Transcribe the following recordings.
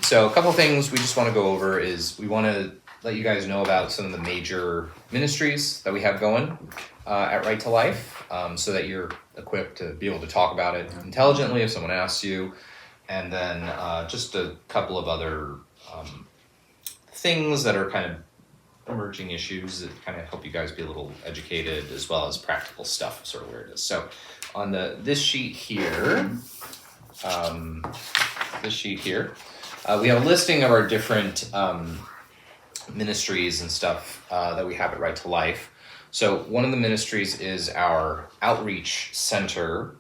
So a couple of things we just want to go over is we want to let you guys know about some of the major ministries that we have going at Right to Life, so that you're equipped to be able to talk about it intelligently if someone asks you. And then just a couple of other things that are kind of emerging issues that kind of help you guys be a little educated, as well as practical stuff, sort of where it is. So on this sheet here, we have a listing of our different ministries and stuff that we have at Right to Life. So one of the ministries is our Outreach Center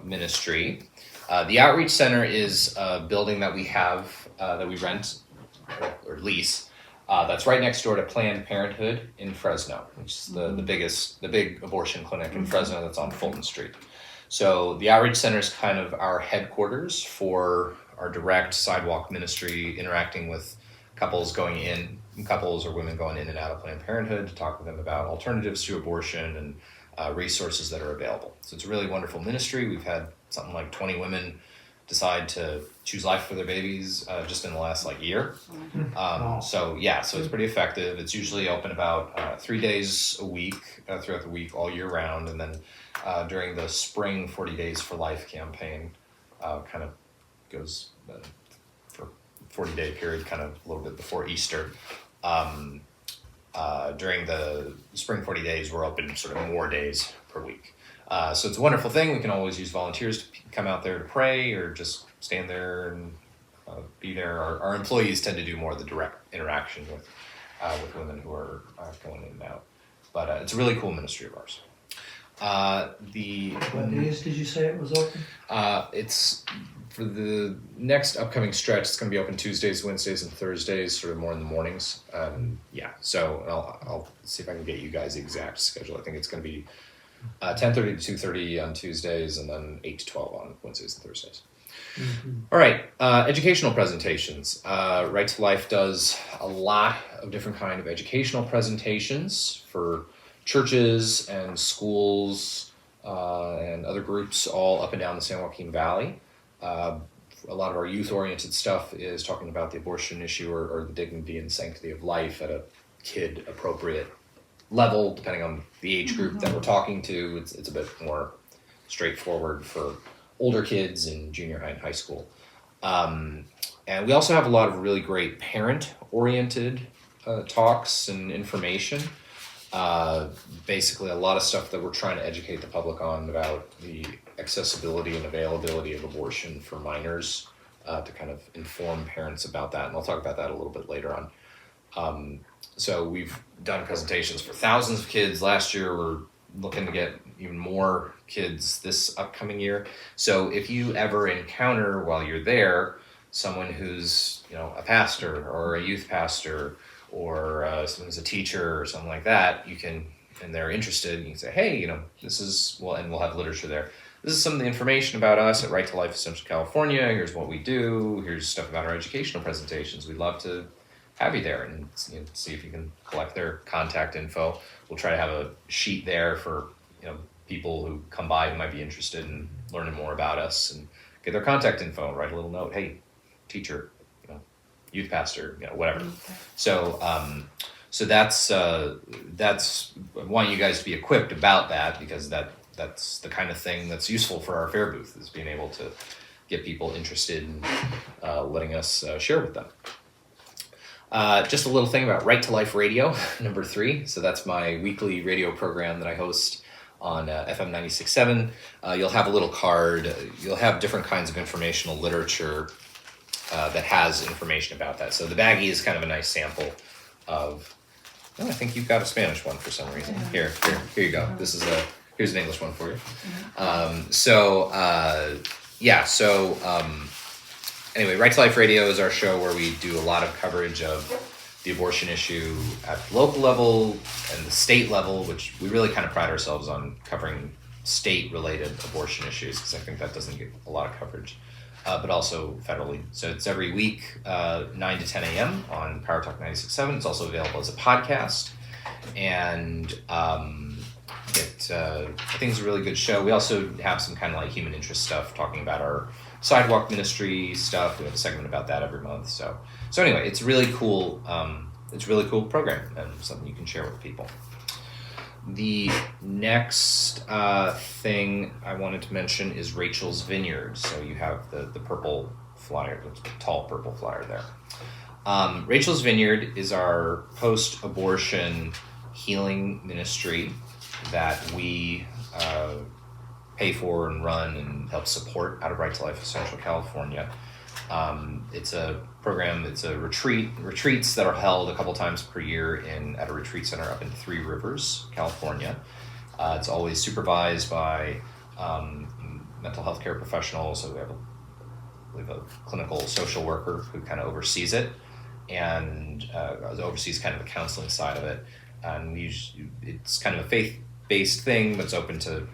ministry. The Outreach Center is a building that we have, that we rent or lease. That's right next door to Planned Parenthood in Fresno, which is the big abortion clinic in Fresno that's on Fulton Street. So the Outreach Center is kind of our headquarters for our direct sidewalk ministry, interacting with couples or women going in and out of Planned Parenthood to talk with them about alternatives to abortion and resources that are available. So it's a really wonderful ministry. We've had something like 20 women decide to choose life for their babies just in the last year. So it's pretty effective. It's usually open about 3 days a week throughout the week all year round, and then during the spring 40 Days for Life campaign kind of goes for 40-day period, kind of a little bit before Easter. During the spring 40 days, we're open sort of more days per week. So it's a wonderful thing. We can always use volunteers to come out there to pray or just stand there and be there. Our employees tend to do more of the direct interaction with women who are going in and out. But it's a really cool ministry of ours. What days did you say it was open? It's for the next upcoming stretch. It's going to be open Tuesdays, Wednesdays, and Thursdays, sort of more in the mornings. So I'll see if I can get you guys the exact schedule. I think it's going to be 10:30 to 2:30 on Tuesdays, and then 8 to 12 on Wednesdays and Thursdays. Mm-hmm. All right, educational presentations. Right to Life does a lot of different kind of educational presentations for churches and schools and other groups all up and down the San Joaquin Valley. A lot of our youth-oriented stuff is talking about the abortion issue or the dignity and sanctity of life at a kid-appropriate level, depending on the age group that we're talking to. It's a bit more straightforward for older kids in junior high and high school. And we also have a lot of really great parent-oriented talks and information. Basically a lot of stuff that we're trying to educate the public on about the accessibility and availability of abortion for minors, to kind of inform parents about that. And I'll talk about that a little bit later on. So we've done presentations for thousands of kids. Last year, we're looking to get even more kids this upcoming year. So if you ever encounter while you're there someone who's a pastor or a youth pastor or someone who's a teacher or something like that, and they're interested, you can say, hey, this is, and we'll have literature there. This is some of the information about us at Right to Life of Central California. Here's what we do. Here's stuff about our educational presentations. We'd love to have you there and see if you can collect their contact info. We'll try to have a sheet there for people who come by who might be interested in learning more about us, and get their contact info and write a little note. Hey, teacher, youth pastor, whatever. So that's I want you guys to be equipped about that, because that's the kind of thing that's useful for our fair booth, is being able to get people interested in letting us share with them. Just a little thing about Right to Life Radio, number 3. So that's my weekly radio program that I host on FM 96.7. You'll have a little card. You'll have different kinds of informational literature that has information about that. So the baggie is kind of a nice sample of. Oh, I think you've got a Spanish one for some reason. Here you go. Here's an English one for you. Anyway, Right to Life Radio is our show where we do a lot of coverage of the abortion issue at the local level and the state level, which we really kind of pride ourselves on covering state-related abortion issues, because I think that doesn't get a lot of coverage, but also federally. So it's every week, 9 to 10 a.m. on Power Talk 96.7. It's also available as a podcast. And I think it's a really good show. We also have some kind of like human interest stuff, talking about our sidewalk ministry stuff. We have a segment about that every month. So anyway, it's really cool. It's a really cool program and something you can share with people. The next thing I wanted to mention is Rachel's Vineyard. So you have the purple flyer, the tall purple flyer there. Rachel's Vineyard is our post-abortion healing ministry that we pay for and run and help support out of Right to Life of Central California. It's a program, it's a retreats that are held a couple times per year at a retreat center up in Three Rivers, California. It's always supervised by mental health care professionals. So we have a clinical social worker who kind of oversees it and oversees kind of the counseling side of it. And it's kind of a faith-based thing, but it's open to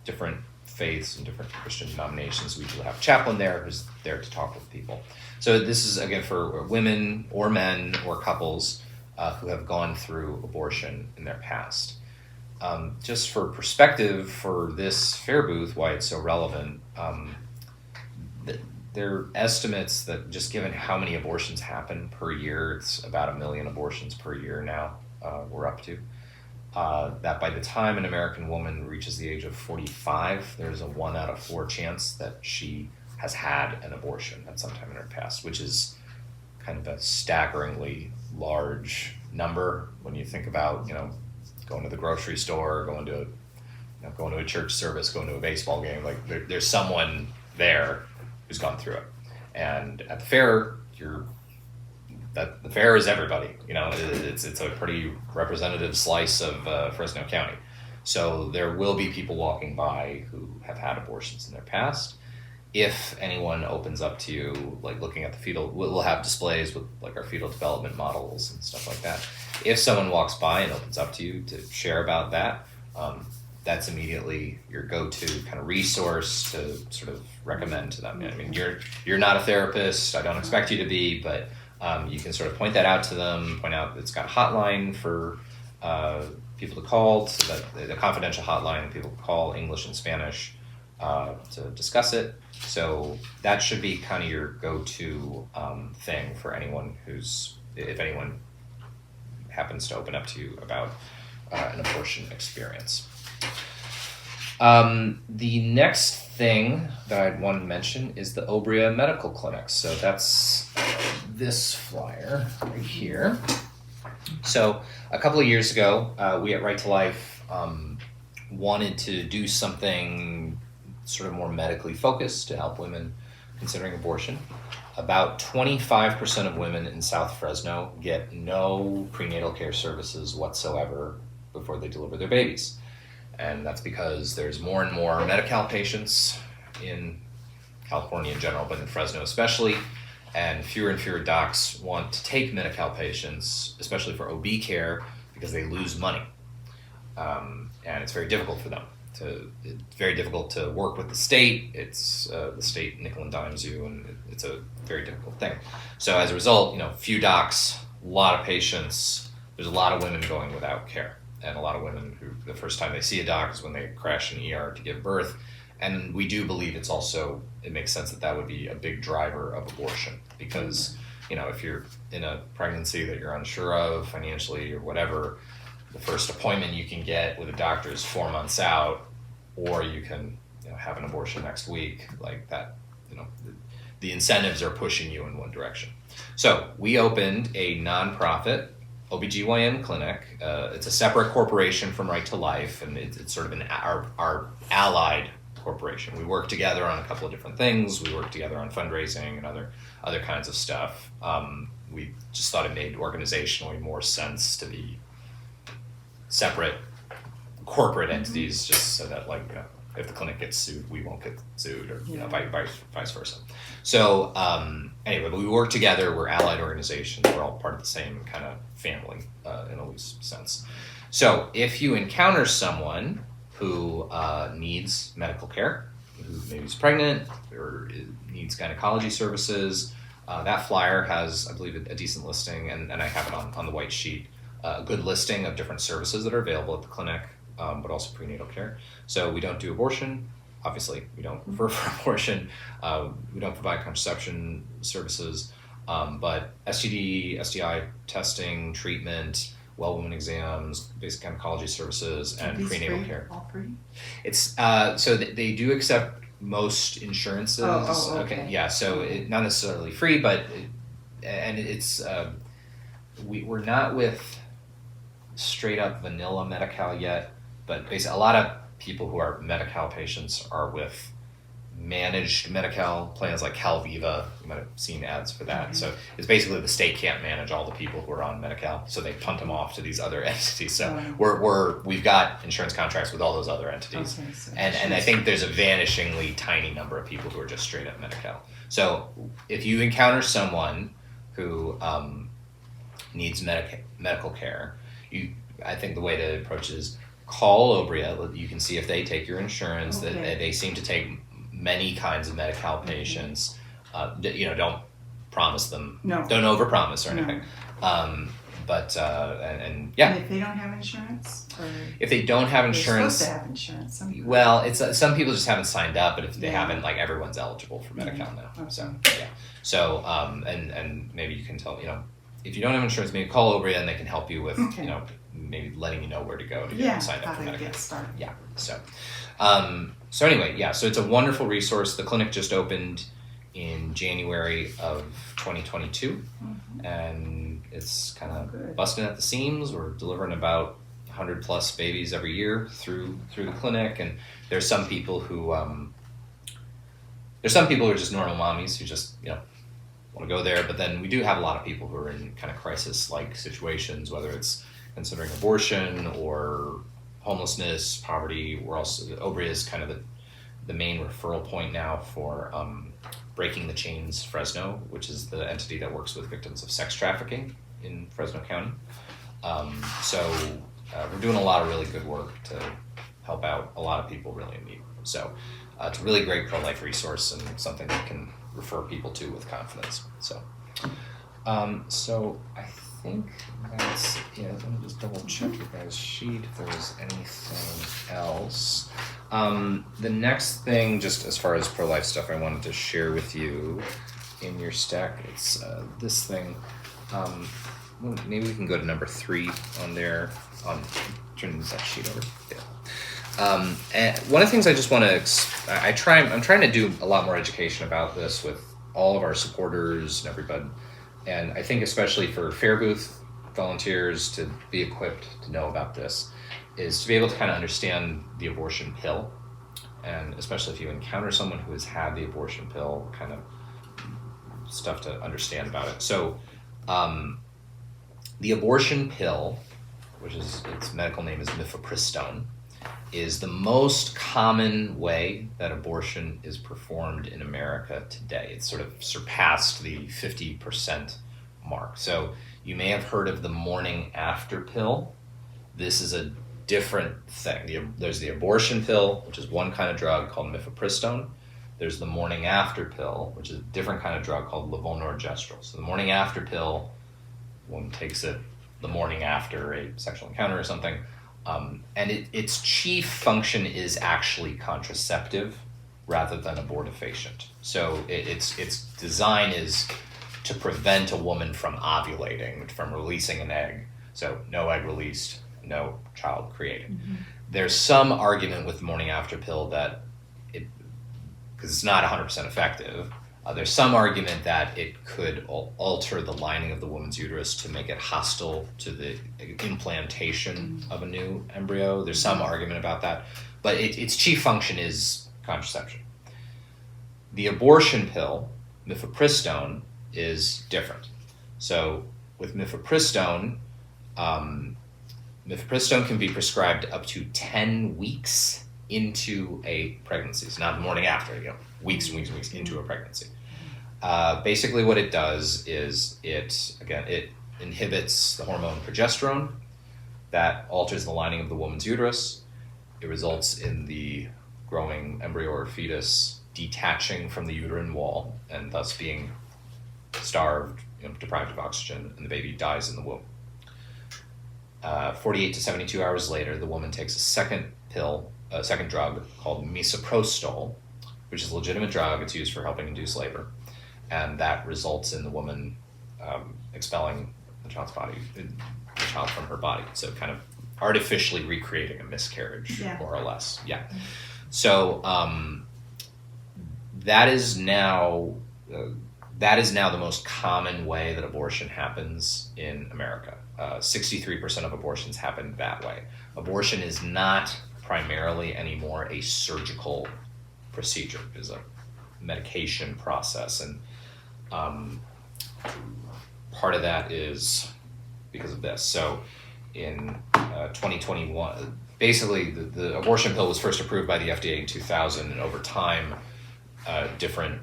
different faiths and different Christian denominations. We usually have a chaplain there who's there to talk with people. So this is, again, for women or men or couples who have gone through abortion in their past. Just for perspective for this fair booth, why it's so relevant, there are estimates that just given how many abortions happen per year, it's about 1 million abortions per year now we're up to. That by the time an American woman reaches the age of 45, there's a 1 out of 4 chance that she has had an abortion at some time in her past, which is kind of a staggeringly large number when you think about, going to the grocery store, going to a church service, going to a baseball game. Like there's someone there who's gone through it. And at the fair, the fair is everybody. It's a pretty representative slice of Fresno County. So there will be people walking by who have had abortions in their past. If anyone opens up to you, like looking at the fetal, we'll have displays with like our fetal development models and stuff like that. If someone walks by and opens up to you to share about that, that's immediately your go-to kind of resource to sort of recommend to them. I mean, you're not a therapist. I don't expect you to be, but you can sort of point that out to them, point out it's got a hotline for people to call, so that the confidential hotline, people call English and Spanish to discuss it. So that should be kind of your go-to thing for anyone if anyone happens to open up to you about an abortion experience. The next thing that I'd want to mention is the Obria Medical Clinic. So that's this flyer right here. So a couple of years ago, we at Right to Life wanted to do something sort of more medically focused to help women considering abortion. About 25% of women in South Fresno get no prenatal care services whatsoever before they deliver their babies. And that's because there's more and more Medi-Cal patients in California in general, but in Fresno especially, and fewer docs want to take Medi-Cal patients, especially for OB care, because they lose money. And it's very difficult for them. It's very difficult to work with the state. It's the state nickel and dimes you, and it's a very difficult thing. So as a result, few docs, a lot of patients. There's a lot of women going without care, and a lot of women who the first time they see a doc is when they crash an ER to give birth. And we do believe it makes sense that would be a big driver of abortion, because if you're in a pregnancy that you're unsure of financially or whatever, the first appointment you can get with a doctor is 4 months out, or you can have an abortion next week. Like that, the incentives are pushing you in one direction. So we opened a nonprofit OBGYN clinic. It's a separate corporation from Right to Life, and it's sort of our allied corporation. We work together on a couple of different things. We work together on fundraising and other kinds of stuff. We just thought it made organizationally more sense to be separate corporate entities, just so that if the clinic gets sued, we won't get sued, or vice versa. So anyway, but we work together. We're allied organizations. We're all part of the same kind of family in a loose sense. So if you encounter someone who needs medical care, who maybe is pregnant or needs gynecology services, that flyer has, I believe, a decent listing, and I have it on the white sheet, a good listing of different services that are available at the clinic. but also prenatal care. So we don't do abortion. Obviously, we don't refer for abortion. We don't provide contraception services, but STD, STI testing, treatment, well woman exams, basic gynecology services, and These prenatal free? care. All free? It's they do accept most insurances. Okay. Yeah, so not necessarily free, but it's we're not with straight up vanilla Medi-Cal yet, but basically a lot of people who are Medi-Cal patients are with managed Medi-Cal plans like CalViva. You might have seen ads for that. Mm-hmm. So it's basically the state can't manage all the people who are on Medi-Cal, so they punt them off to these other entities. So we've got insurance contracts with all those other entities, Okay, so and I think there's a vanishingly tiny number of people who are just straight up Medi-Cal. So if you encounter someone who needs medical care, I think the way to approach it is call Obria. You can see if they take your insurance. Okay. That they seem to take many kinds of Medi-Cal patients. Don't promise them. No. Don't overpromise or No. anything. But And yeah, if they don't have insurance? Or if they don't have they're insurance, supposed to have insurance. well, it's some people just haven't signed up, but if they Yeah. haven't, like everyone's eligible for Medi-Cal now. Okay. So yeah. So and maybe you can tell if you don't have insurance, maybe call Obria and they can help you with Okay. maybe letting you know where to go to get signed up how for to Medi-Cal. get started. Yeah. So anyway, yeah. So it's a wonderful resource. The clinic just opened in January of 2022, and it's kind of Good. busting at the seams. We're delivering about 100 plus babies every year through the clinic, and there's some people who are just normal mommies who just want to go there. But then we do have a lot of people who are in kind of crisis-like situations, whether it's considering abortion or homelessness, poverty. We're also Obria is kind of the main referral point now for Breaking the Chains Fresno, which is the entity that works with victims of sex trafficking in Fresno County. We're doing a lot of really good work to help out a lot of people really in need. So it's a really great pro-life resource and something that can refer people to with confidence. So I think that's it. Let me just double check your guys' sheet if there's anything else. The next thing, just as far as pro-life stuff, I wanted to share with you in your stack. It's this thing. Maybe we can go to number 3 on there. Turn that sheet over. Yeah. And one of the things I just want to, I'm trying to do a lot more education about this with all of our supporters and everybody. And I think especially for Fair Booth volunteers to be equipped to know about this is to be able to kind of understand the abortion pill. And especially if you encounter someone who has had the abortion pill, kind of stuff to understand about it. So the abortion pill, which is its medical name is mifepristone, is the most common way that abortion is performed in America today. It's sort of surpassed the 50% mark. So you may have heard of the morning after pill. This is a different thing. There's the abortion pill, which is one kind of drug called mifepristone. There's the morning after pill, which is a different kind of drug called levonorgestrel. So the morning after pill, one takes it the morning after a sexual encounter or something. And its chief function is actually contraceptive rather than abortifacient. So its design is to prevent a woman from ovulating, from releasing an egg. So no egg released, no child created. Mm-hmm. There's some argument with the morning after pill that because it's not 100% effective, there's some argument that it could alter the lining of the woman's uterus to make it hostile to the implantation of a new embryo. There's some argument about that, but its chief function is contraception. The abortion pill, mifepristone, is different. So with mifepristone, mifepristone can be prescribed up to 10 weeks into a pregnancy. It's not the morning after, weeks and weeks and weeks into a pregnancy. Basically what it does is it inhibits the hormone progesterone that alters the lining of the woman's uterus. It results in the growing embryo or fetus detaching from the uterine wall and thus being starved, deprived of oxygen, and the baby dies in the womb. 48 to 72 hours later, the woman takes a second drug called misoprostol, which is a legitimate drug. It's used for helping induce labor. And that results in the woman expelling the child from her body. So kind of artificially recreating a miscarriage, more or less. Yeah. So that is now the most common way that abortion happens in America. 63% of abortions happen that way. Abortion is not primarily anymore a surgical procedure. It is a medication process, and part of that is because of this. So in 2021, basically the abortion pill was first approved by the FDA in 2000, and over time, different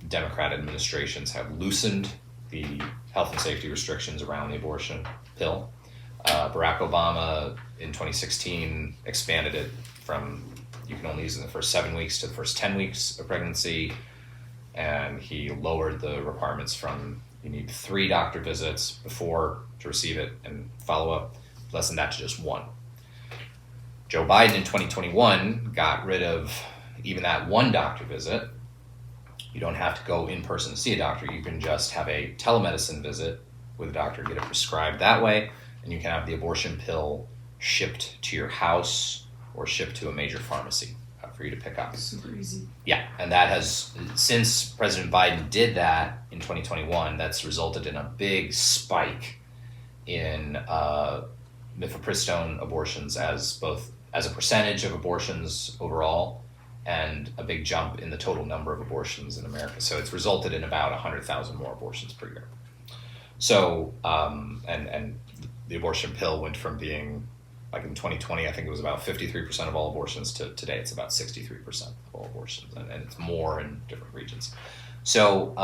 Democrat administrations have loosened the health and safety restrictions around the abortion pill. Barack Obama in 2016 expanded it from you can only use it in the first 7 weeks to the first 10 weeks of pregnancy, and he lowered the requirements from you need 3 doctor visits before to receive it and follow up, less than that to just 1. Joe Biden in 2021 got rid of even that 1 doctor visit. You don't have to go in person to see a doctor. You can just have a telemedicine visit with a doctor, get it prescribed that way, and you can have the abortion pill shipped to your house or shipped to a major pharmacy for you to pick up. Super easy. Yeah, and that has, since President Biden did that in 2021, that's resulted in a big spike in mifepristone abortions as a percentage of abortions overall, and a big jump in the total number of abortions in America. So it's resulted in about 100,000 more abortions per year. So, and the abortion pill went from being, like in 2020, I think it was about 53% of all abortions to today it's about 63% of all abortions, and it's more in different regions. So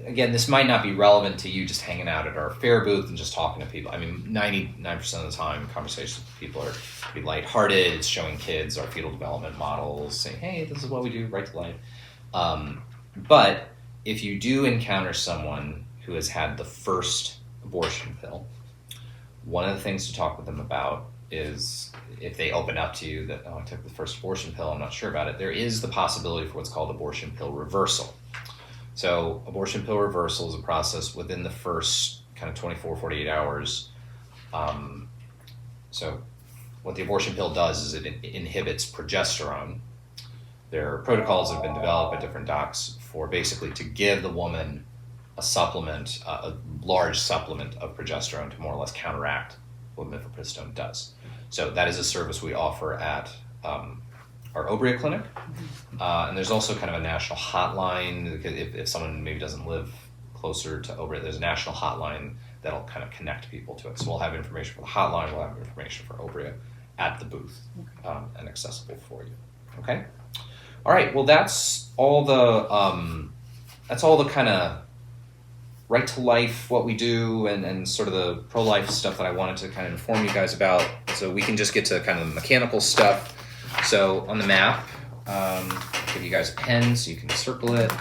again, this might not be relevant to you just hanging out at our fair booth and just talking to people. I mean, 99% of the time, conversations with people are pretty lighthearted. It's showing kids our fetal development models, saying, hey, this is what we do, right to life. But if you do encounter someone who has had the first abortion pill, one of the things to talk with them about is if they open up to you that, oh, I took the first abortion pill, I'm not sure about it, there is the possibility for what's called abortion pill reversal. So abortion pill reversal is a process within the first kind of 24, 48 hours. So what the abortion pill does is it inhibits progesterone. There are protocols that have been developed by different docs for basically to give the woman a supplement, a large supplement of progesterone to more or less counteract what mifepristone does. So that is a service we offer at our Obria clinic. And there's also kind of a national hotline. If someone maybe doesn't live closer to Obria, there's a national hotline that'll kind of connect people to it. So we'll have information for the hotline, we'll have information for Obria at the booth, and accessible for you. Okay? All right, well that's all the kind of right to life, what we do, and sort of the pro-life stuff that I wanted to kind of inform you guys about. So we can just get to kind of the mechanical stuff. So on the map, I'll give you guys a pen so you can circle it.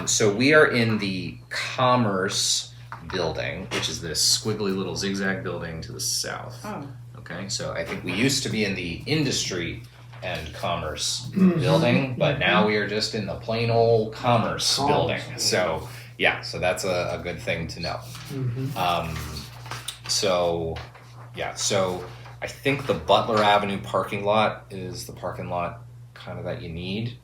So we are in the Commerce building, which is this squiggly little zigzag building to the south. Oh. Okay, so I think we used to be in the Industry and Commerce building, but now we are just in the plain old Commerce building. So yeah, so that's a good thing to know. So I think the Butler Avenue parking lot is the parking lot kind of that you need.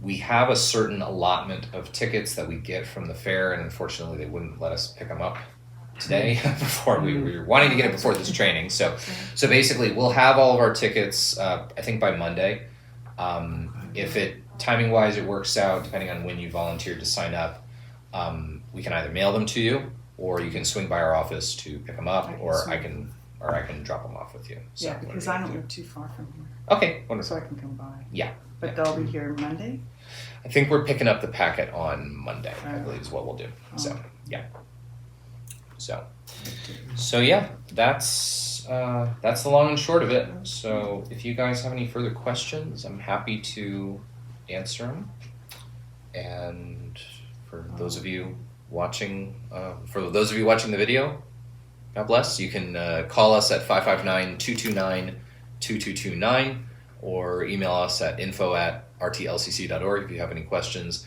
We have a certain allotment of tickets that we get from the fair, and unfortunately they wouldn't let us pick them up today before we were wanting to get it before this training. So basically we'll have all of our tickets, I think by Monday. If it timing wise it works out, depending on when you volunteered to sign up, we can either mail them to you, or you can swing by our office to pick them up, or I can drop them off with you. So Yeah, because I don't live too far from here, okay, wonderful. so I can come by. Yeah. But they'll be here Monday? I think we're picking up the packet on Monday, I believe is what we'll do. So Oh. yeah. So yeah, that's the long and short of it. So if you guys have any further questions, I'm happy to answer them. And for those of you watching. For those of you watching the video, God bless. You can call us at 559-229-2229 or email us at info@rtlcc.org if you have any questions.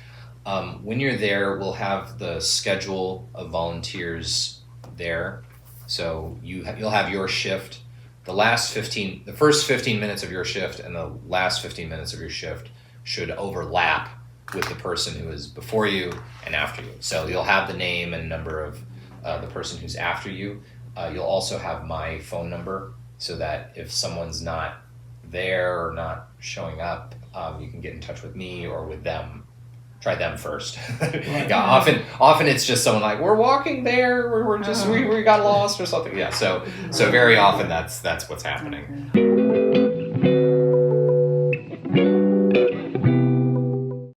When you're there, we'll have the schedule of volunteers there. So you'll have your shift. The first 15 minutes of your shift and the last 15 minutes of your shift should overlap with the person who is before you and after you. So you'll have the name and number of the person who's after you. You'll also have my phone number so that if someone's not there or not showing up, you can get in touch with me or with them. Try them first. Yeah, often it's just someone like, we're walking there, we got lost or something. Yeah, so very often that's what's happening. Okay.